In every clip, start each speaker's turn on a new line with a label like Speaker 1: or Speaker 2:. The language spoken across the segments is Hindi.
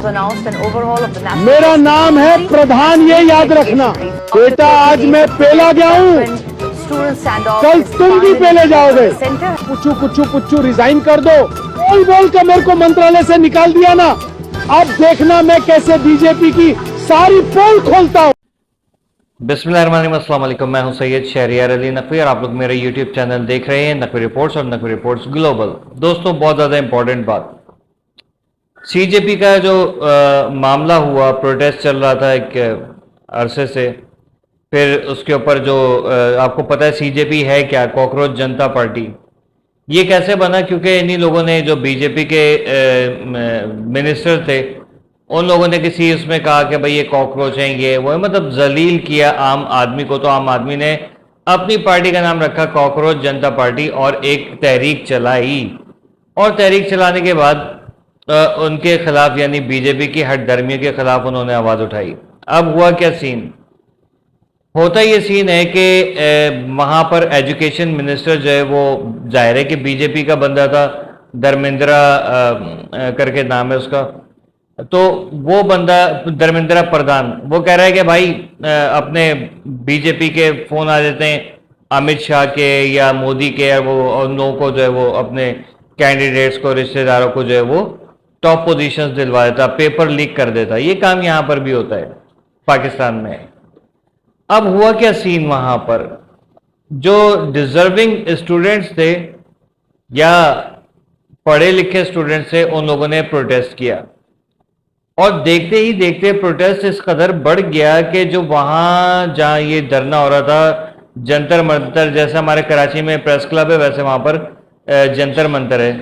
Speaker 1: announced an overhaul of the national.
Speaker 2: मेरा नाम है प्रधान, ये याद रखना बेटा। आज मैं पेला गया हूँ,
Speaker 1: Student standoff.
Speaker 2: कल तुम भी पेले जाओगे।
Speaker 1: Center.
Speaker 2: पुच्चू पुच्चू पुच्चू रिजाइन कर दो। बोल बोल के मेरे को मंत्रालय से निकाल दिया ना, अब देखना मैं कैसे बीजेपी की सारी पोल खोलता हूँ।
Speaker 3: बिस्मिल्लाहिर्रहमानिर्रहीम, अस्सलाम वालेकुम। मैं हूं सैयद शहरियार अली नकवी और आप लोग मेरा यूट्यूब चैनल देख रहे हैं नकवी रिपोर्ट्स और नकवी रिपोर्ट्स ग्लोबल। दोस्तों, बहुत ज़्यादा इंपॉर्टेंट बात, सीजेपी का जो मामला हुआ, प्रोटेस्ट चल रहा था एक अरसे से, फिर उसके ऊपर जो आपको पता है सीजेपी है क्या, कॉकरोच जनता पार्टी। ये कैसे बना? क्योंकि इन्हीं लोगों ने, जो बीजेपी के मिनिस्टर थे, उन लोगों ने किसी उसमें कहा कि भाई ये कॉकरोच हैं, ये वो, मतलब जलील किया आम आदमी को। तो आम आदमी ने अपनी पार्टी का नाम रखा कॉकरोच जनता पार्टी और एक तहरीक चलाई। और तहरीक चलाने के बाद उनके खिलाफ, यानी बीजेपी की हठधर्मियों के खिलाफ उन्होंने आवाज़ उठाई। अब हुआ क्या सीन? होता ये सीन है कि वहाँ पर एजुकेशन मिनिस्टर जो है वो, जाहिर है कि बीजेपी का बंदा था, धर्मेंद्रा करके नाम है उसका। तो वो बंदा धर्मेंद्र प्रधान, वो कह रहा है कि भाई अपने बीजेपी के फ़ोन आ जाते हैं अमित शाह के या मोदी के, और वो उन लोगों को जो है वो अपने कैंडिडेट्स को, रिश्तेदारों को जो है वो टॉप पोजीशंस दिलवा देता, पेपर लीक कर देता। ये काम यहाँ पर भी होता है पाकिस्तान में। अब हुआ क्या सीन? वहाँ पर जो डिजर्विंग स्टूडेंट्स थे या पढ़े लिखे स्टूडेंट्स थे, उन लोगों ने प्रोटेस्ट किया। और देखते ही देखते प्रोटेस्ट इस कदर बढ़ गया कि जो वहाँ जहाँ ये धरना हो रहा था, जंतर मंतर, जैसे हमारे कराची में प्रेस क्लब है, वैसे वहाँ पर जंतर मंतर है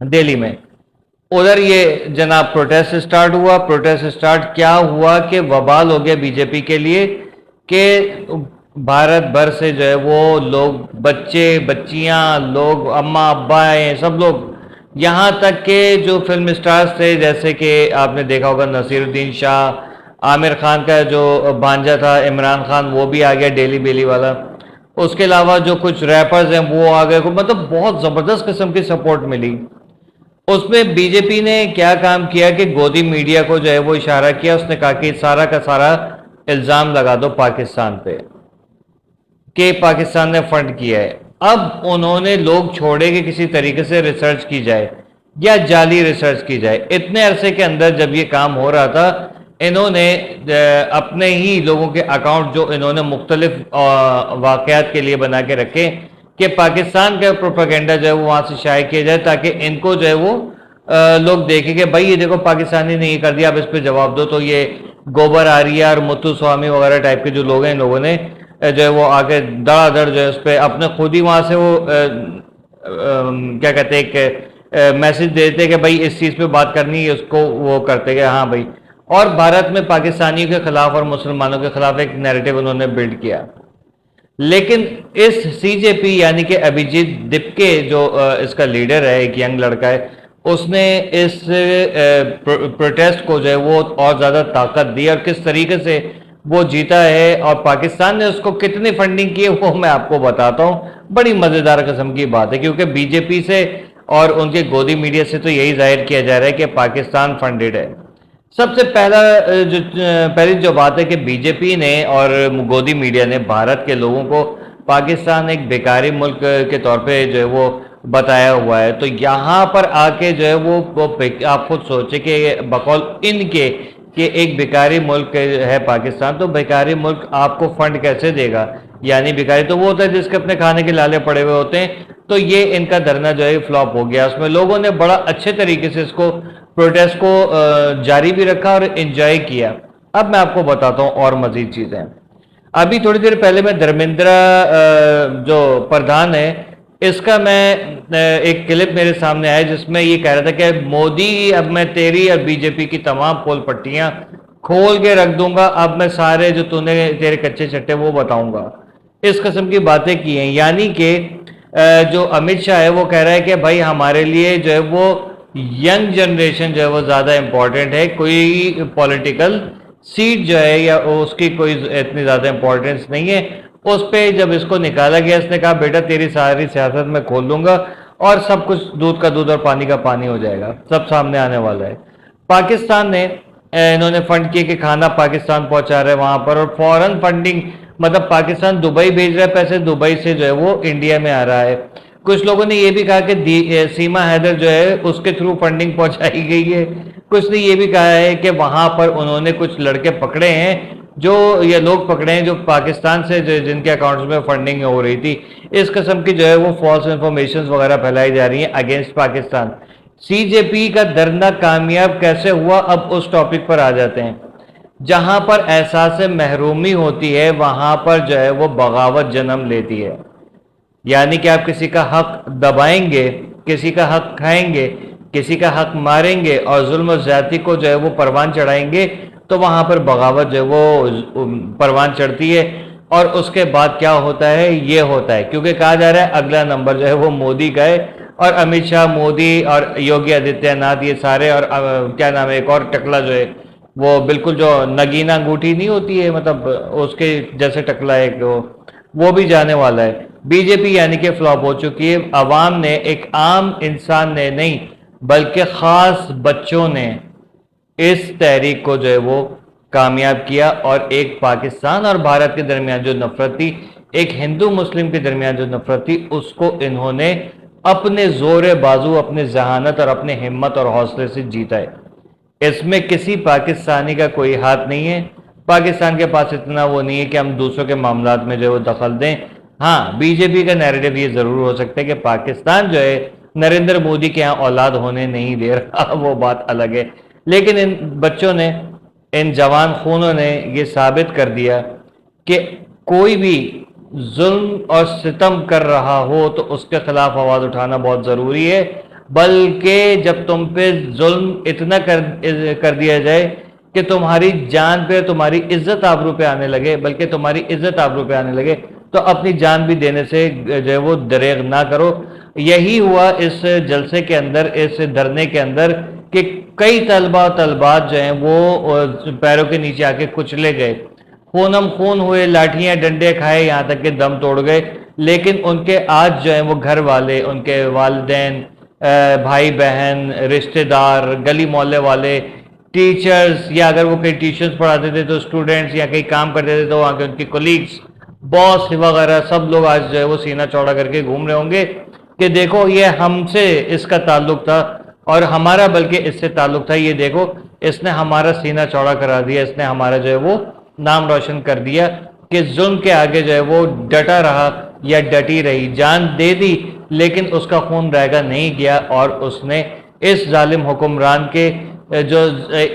Speaker 3: दिल्ली में, उधर ये जनाब प्रोटेस्ट स्टार्ट हुआ। प्रोटेस्ट स्टार्ट क्या हुआ कि वबाल हो गया बीजेपी के लिए कि भारत भर से जो है वो लोग, बच्चे बच्चियाँ, लोग, अम्मा अब्बा हैं, सब लोग, यहाँ तक के जो फिल्म स्टार्स थे, जैसे कि आपने देखा होगा नसीरुद्दीन शाह, आमिर खान का जो भांजा था इमरान खान, वो भी आ गया, डेली बेली वाला। उसके अलावा जो कुछ रैपर्स हैं वो आ गए। मतलब बहुत ज़बरदस्त किस्म की सपोर्ट मिली। उसमें बीजेपी ने क्या काम किया कि गोदी मीडिया को जो है वो इशारा किया। उसने कहा कि सारा का सारा इल्ज़ाम लगा दो पाकिस्तान पे कि पाकिस्तान ने फंड किया है। अब उन्होंने लोग छोड़े कि किसी तरीके से रिसर्च की जाए या जाली रिसर्च की जाए। इतने अरसे के अंदर जब ये काम हो रहा था, इन्होंने अपने ही लोगों के अकाउंट जो इन्होंने मुख्तलिफ वाक़यात के लिए बना के रखे कि पाकिस्तान का प्रोपेगेंडा जो है वो वहाँ से शाये किया जाए, ताकि इनको जो है वो लोग देखें कि भाई ये देखो पाकिस्तानी ने ये कर दिया, अब इस पर जवाब दो। तो ये गोबर आरिया और मुत्तु स्वामी वगैरह टाइप के जो लोग हैं, इन लोगों ने जो है वो आके धड़ाधड़ जो है उस पर अपने खुद ही वहाँ से वो क्या कहते हैं, एक मैसेज देते कि भाई इस चीज़ पे बात करनी है, उसको वो करते कि हाँ भाई। और भारत में पाकिस्तानियों के खिलाफ और मुसलमानों के खिलाफ एक नैरेटिव उन्होंने बिल्ड किया। लेकिन इस सीजेपी यानी कि अभिजीत दिपके जो इसका लीडर है, एक यंग लड़का है, उसने इस प्रोटेस्ट को जो है वो और ज़्यादा ताकत दी। और किस तरीके से वो जीता है और पाकिस्तान ने उसको कितनी फंडिंग की है वो मैं आपको बताता हूँ। बड़ी मज़ेदार किस्म की बात है, क्योंकि बीजेपी से और उनके गोदी मीडिया से तो यही जाहिर किया जा रहा है कि पाकिस्तान फंडेड है। सबसे पहली जो बात है कि बीजेपी ने और गोदी मीडिया ने भारत के लोगों को पाकिस्तान एक बेकारी मुल्क के तौर पे जो है वो बताया हुआ है। तो यहाँ पर आके जो है वो आप खुद सोचे कि बकौल इनके कि एक बेकारी मुल्क है पाकिस्तान, तो बेकारी मुल्क आपको फंड कैसे देगा? यानी बेकारी तो वो होता है जिसके अपने खाने के लाले पड़े हुए होते हैं। तो ये इनका धरना जो है फ्लॉप हो गया। उसमें लोगों ने बड़ा अच्छे तरीके से इसको, प्रोटेस्ट को जारी भी रखा और एंजॉय किया। अब मैं आपको बताता हूँ और मज़ीद चीज़ें। अभी थोड़ी देर पहले मैं धर्मेंद्र जो प्रधान है, इसका मैं एक क्लिप मेरे सामने आया जिसमें ये कह रहा था कि मोदी, अब मैं तेरी और बीजेपी की तमाम पोल पट्टियां खोल के रख दूंगा, अब मैं सारे जो तूने तेरे कच्चे चट्टे वो बताऊंगा। इस किस्म की बातें की हैं। यानी कि जो अमित शाह है वो कह रहा है कि भाई हमारे लिए जो है वो यंग जनरेशन जो है वो ज़्यादा इम्पोर्टेंट है, कोई पॉलिटिकल सीट जो है या उसकी कोई इतनी ज़्यादा इम्पोर्टेंस नहीं है। उस पर जब इसको निकाला गया, इसने कहा बेटा तेरी सारी सियासत मैं खोल लूँगा और सब कुछ दूध का दूध और पानी का पानी हो जाएगा, सब सामने आने वाला है। पाकिस्तान ने इन्होंने फंड किए कि खाना पाकिस्तान पहुंचा रहे वहां पर, और फॉरेन फंडिंग मतलब पाकिस्तान दुबई भेज रहा है पैसे, दुबई से जो है वो इंडिया में आ रहा है। कुछ लोगों ने ये भी कहा कि सीमा हैदर जो है उसके थ्रू फंडिंग पहुंचाई गई है। कुछ ने ये भी कहा है कि वहां पर उन्होंने कुछ लड़के पकड़े हैं, जो ये लोग पकड़े हैं जो पाकिस्तान से जो जिनके अकाउंट्स में फंडिंग हो रही थी। इस किस्म की जो है वो फॉल्स इंफॉर्मेशन वगैरह फैलाई जा रही हैं अगेंस्ट पाकिस्तान। सीजेपी का धरना कामयाब कैसे हुआ, अब उस टॉपिक पर आ जाते हैं। जहां पर एहसास महरूमी होती है वहां पर जो है वो बगावत जन्म लेती है। यानी कि आप किसी का हक दबाएंगे, किसी का हक खाएंगे, किसी का हक मारेंगे और जुल्म और ज्यादती को जो है वो परवान चढ़ाएंगे, तो वहां पर बगावत जो है वो परवान चढ़ती है। और उसके बाद क्या होता है, ये होता है, क्योंकि कहा जा रहा है अगला नंबर जो है वो मोदी का है, और अमित शाह, मोदी और योगी आदित्यनाथ ये सारे, और क्या नाम है एक और टकला जो है वो बिल्कुल जो नगीना अंगूठी नहीं होती है, मतलब उसके जैसे टकला है वो भी जाने वाला है। बीजेपी यानी कि फ्लॉप हो चुकी है। अवाम ने, एक आम इंसान ने नहीं बल्कि खास बच्चों ने इस तहरीक को जो है वो कामयाब किया, और एक पाकिस्तान और भारत के दरमियान जो नफरत थी, एक हिंदू मुस्लिम के दरमियान जो नफरत थी, उसको इन्होंने अपने जोर बाजू, अपने जहानत और अपने हिम्मत और हौसले से जीता है। इसमें किसी पाकिस्तानी का कोई हाथ नहीं है। पाकिस्तान के पास इतना वो नहीं है कि हम दूसरों के मामलात में जो है वो दखल दें। हाँ, बीजेपी का नैरेटिव ये जरूर हो सकता है कि पाकिस्तान जो है नरेंद्र मोदी के यहाँ औलाद होने नहीं दे रहा, वो बात अलग है। लेकिन इन बच्चों ने, इन जवान खूनों ने ये साबित कर दिया कि कोई भी जुल्म और सितम कर रहा हो तो उसके खिलाफ आवाज उठाना बहुत जरूरी है। बल्कि जब तुम पे जुल्म इतना कर दिया जाए कि तुम्हारी जान पे, तुम्हारी इज्जत आबरू पे आने लगे, बल्कि तुम्हारी इज्जत आबरू पे आने लगे, तो अपनी जान भी देने से जो है वो दरेग ना करो। यही हुआ इस जलसे के अंदर, इस धरने के अंदर, कि कई तलबा और तलबात जो हैं वो पैरों के नीचे आके कुचले गए, खूनम खून हुए, लाठियां डंडे खाए, यहाँ तक कि दम तोड़ गए। लेकिन उनके आज जो है वो घर वाले, उनके वालिदैन, भाई बहन, रिश्तेदार, गली मोहल्ले वाले, टीचर्स, या अगर वो कहीं ट्यूशन्स पढ़ाते थे तो स्टूडेंट्स, या कहीं काम करते थे तो वहाँ के उनके कोलीग्स, बॉस वगैरह, सब लोग आज जो है वो सीना चौड़ा करके घूम रहे होंगे कि देखो ये हमसे इसका ताल्लुक था, और हमारा बल्कि इससे ताल्लुक था, ये देखो इसने हमारा सीना चौड़ा करा दिया, इसने हमारा जो है वो नाम रोशन कर दिया कि जुल्म के आगे जो है वो डटा रहा या डटी रही, जान दे दी, लेकिन उसका खून रहेगा नहीं गया, और उसने इस जालिम हुक्मरान के जो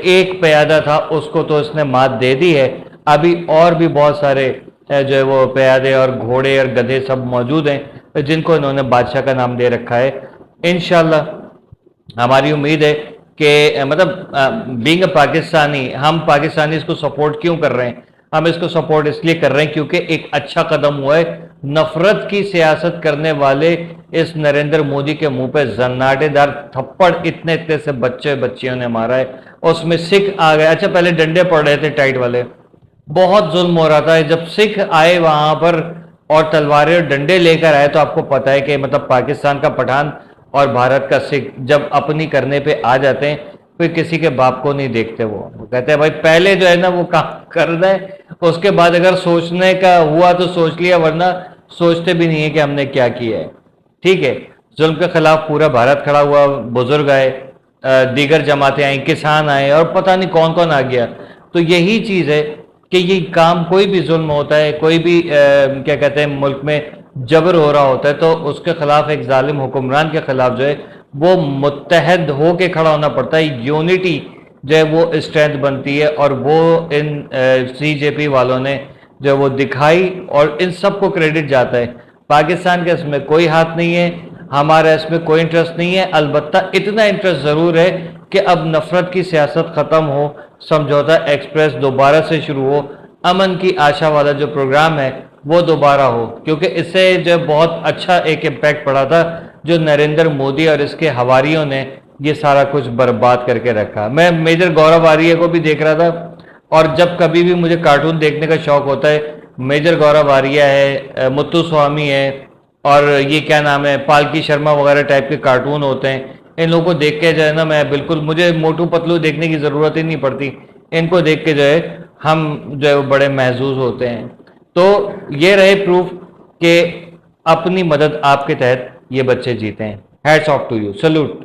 Speaker 3: एक प्यादा था उसको तो इसने मात दे दी है। अभी और भी बहुत सारे जो है वो प्यादे और घोड़े और गधे सब मौजूद हैं जिनको इन्होंने बादशाह का नाम दे रखा है। इंशाल्लाह हमारी उम्मीद है कि मतलब बीइंग अ पाकिस्तानी, हम पाकिस्तानी इसको सपोर्ट क्यों कर रहे हैं, हम इसको सपोर्ट इसलिए कर रहे हैं क्योंकि एक अच्छा कदम हुआ है। नफरत की सियासत करने वाले इस नरेंद्र मोदी के मुंह पे जन्नाटेदार थप्पड़ इतने इतने से बच्चे बच्चियों ने मारा है, उसमें सिख आ गए। अच्छा, पहले डंडे पड़ रहे थे टाइट वाले, बहुत जुल्म हो रहा था। जब सिख आए वहां पर और तलवारें और डंडे लेकर आए, तो आपको पता है कि मतलब पाकिस्तान का पठान और भारत का सिख जब अपनी करने पे आ जाते हैं फिर किसी के बाप को नहीं देखते। वो कहते हैं भाई पहले जो है ना वो काम करना है, उसके बाद अगर सोचने का हुआ तो सोच लिया, वरना सोचते भी नहीं है कि हमने क्या किया है। ठीक है, जुल्म के खिलाफ पूरा भारत खड़ा हुआ, बुजुर्ग आए, दीगर जमातें आई, किसान आए, और पता नहीं कौन कौन आ गया। तो यही चीज है कि ये काम, कोई भी जुल्म होता है, कोई भी क्या कहते हैं मुल्क में जबर हो रहा होता है, तो उसके खिलाफ, एक जालिम हुक्मरान के खिलाफ जो है वो मुत्तहद हो के खड़ा होना पड़ता है। यूनिटी जो है वो स्ट्रेंथ बनती है, और वो इन सीजेपी वालों ने जो वो दिखाई, और इन सबको क्रेडिट जाता है। पाकिस्तान का इसमें कोई हाथ नहीं है, हमारा इसमें कोई इंटरेस्ट नहीं है। अलबत्ता इतना इंटरेस्ट ज़रूर है कि अब नफरत की सियासत ख़त्म हो, समझौता एक्सप्रेस दोबारा से शुरू हो, अमन की आशा वाला जो प्रोग्राम है वो दोबारा हो, क्योंकि इससे जो बहुत अच्छा एक इम्पैक्ट पड़ा था, जो नरेंद्र मोदी और इसके हवारियों ने ये सारा कुछ बर्बाद करके रखा। मैं मेजर गौरव आर्य को भी देख रहा था, और जब कभी भी मुझे कार्टून देखने का शौक होता है, मेजर गौरव आर्य है, मुत्तु स्वामी है, और ये क्या नाम है, पालकी शर्मा वगैरह टाइप के कार्टून होते हैं, इन लोगों को देख के जो है ना, मैं बिल्कुल, मुझे मोटू पतलू देखने की ज़रूरत ही नहीं पड़ती, इनको देख के जो है हम जो है वो बड़े महसूस होते हैं। तो ये रहे प्रूफ कि अपनी मदद आपके तहत ये बच्चे जीते हैं। Hats off to you, salute.